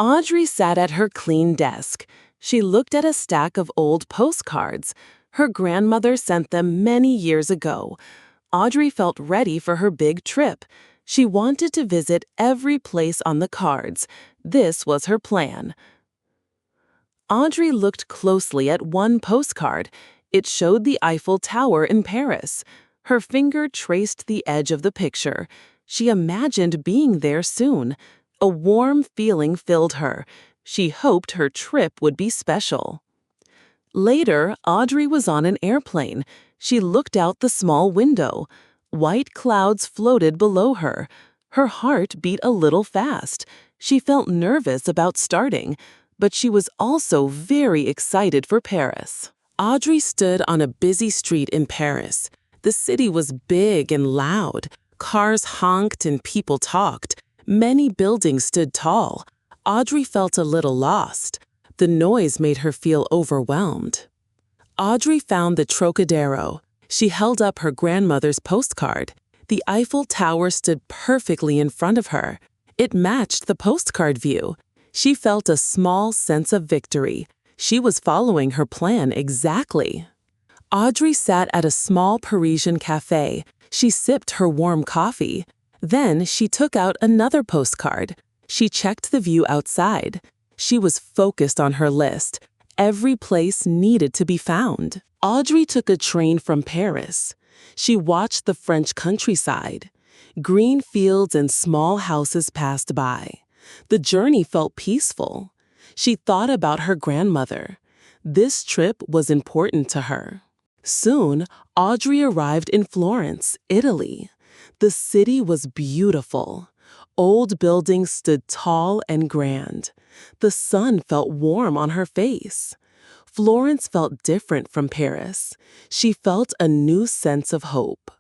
Audrey sat at her clean desk. She looked at a stack of old postcards. Her grandmother sent them many years ago. Audrey felt ready for her big trip. She wanted to visit every place on the cards. This was her plan. Audrey looked closely at one postcard. It showed the Eiffel Tower in Paris. Her finger traced the edge of the picture. She imagined being there soon. A warm feeling filled her. She hoped her trip would be special. Later, Audrey was on an airplane. She looked out the small window. White clouds floated below her. Her heart beat a little fast. She felt nervous about starting, but she was also very excited for Paris. Audrey stood on a busy street in Paris. The city was big and loud. Cars honked and people talked. Many buildings stood tall. Audrey felt a little lost. The noise made her feel overwhelmed. Audrey found the Trocadero. She held up her grandmother's postcard. The Eiffel Tower stood perfectly in front of her. It matched the postcard view. She felt a small sense of victory. She was following her plan exactly. Audrey sat at a small Parisian cafe. She sipped her warm coffee. Then she took out another postcard. She checked the view outside. She was focused on her list. Every place needed to be found. Audrey took a train from Paris. She watched the French countryside. Green fields and small houses passed by. The journey felt peaceful. She thought about her grandmother. This trip was important to her. Soon, Audrey arrived in Florence, Italy. The city was beautiful. Old buildings stood tall and grand. The sun felt warm on her face. Florence felt different from Paris. She felt a new sense of hope.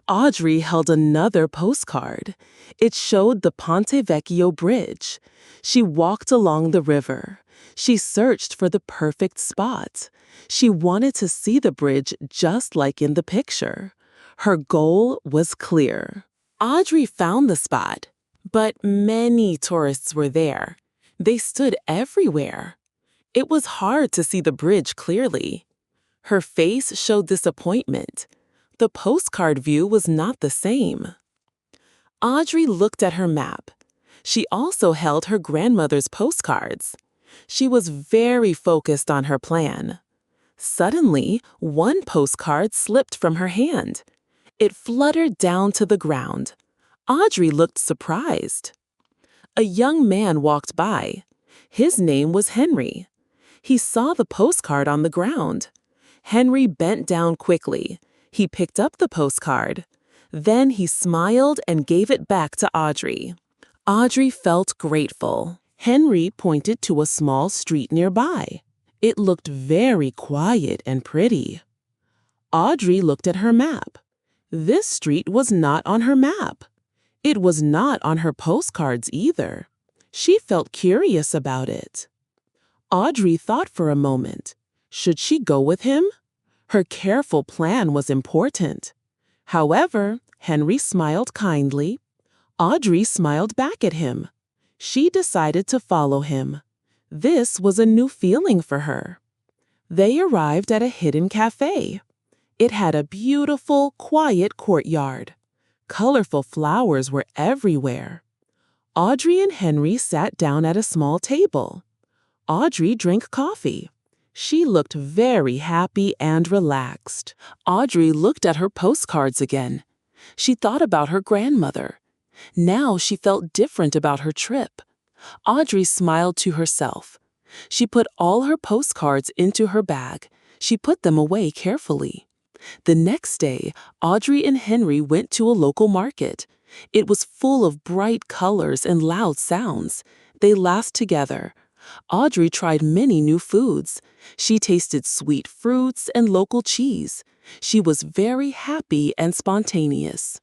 Audrey held another postcard. It showed the Ponte Vecchio Bridge. She walked along the river. She searched for the perfect spot. She wanted to see the bridge just like in the picture. Her goal was clear. Audrey found the spot, but many tourists were there. They stood everywhere. It was hard to see the bridge clearly. Her face showed disappointment. The postcard view was not the same. Audrey looked at her map. She also held her grandmother's postcards. She was very focused on her plan. Suddenly, one postcard slipped from her hand. It fluttered down to the ground. Audrey looked surprised. A young man walked by. His name was Henry. He saw the postcard on the ground. Henry bent down quickly. He picked up the postcard. Then he smiled and gave it back to Audrey. Audrey felt grateful. Henry pointed to a small street nearby. It looked very quiet and pretty. Audrey looked at her map. This street was not on her map. It was not on her postcards either. She felt curious about it. Audrey thought for a moment. Should she go with him? Her careful plan was important. However, Henry smiled kindly. Audrey smiled back at him. She decided to follow him. This was a new feeling for her. They arrived at a hidden cafe. It had a beautiful, quiet courtyard. Colorful flowers were everywhere. Audrey and Henry sat down at a small table. Audrey drank coffee. She looked very happy and relaxed. Audrey looked at her postcards again. She thought about her grandmother. Now she felt different about her trip. Audrey smiled to herself. She put all her postcards into her bag. She put them away carefully. The next day, Audrey and Henry went to a local market. It was full of bright colors and loud sounds. They laughed together. Audrey tried many new foods. She tasted sweet fruits and local cheese. She was very happy and spontaneous.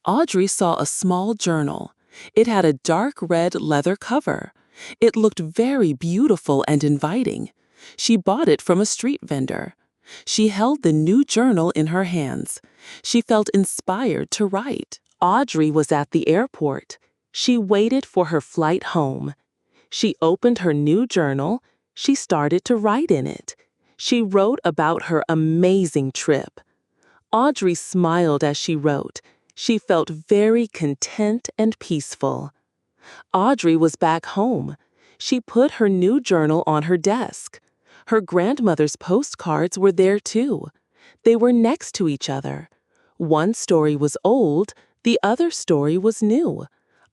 Audrey saw a small journal. It had a dark red leather cover. It looked very beautiful and inviting. She bought it from a street vendor. She held the new journal in her hands. She felt inspired to write. Audrey was at the airport. She waited for her flight home. She opened her new journal. She started to write in it. She wrote about her amazing trip. Audrey smiled as she wrote. She felt very content and peaceful. Audrey was back home. She put her new journal on her desk. Her grandmother's postcards were there too. They were next to each other. One story was old, the other story was new.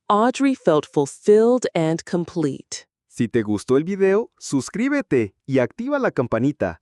Audrey felt fulfilled and complete. Si te gustó el video, suscríbete y activa la campanita.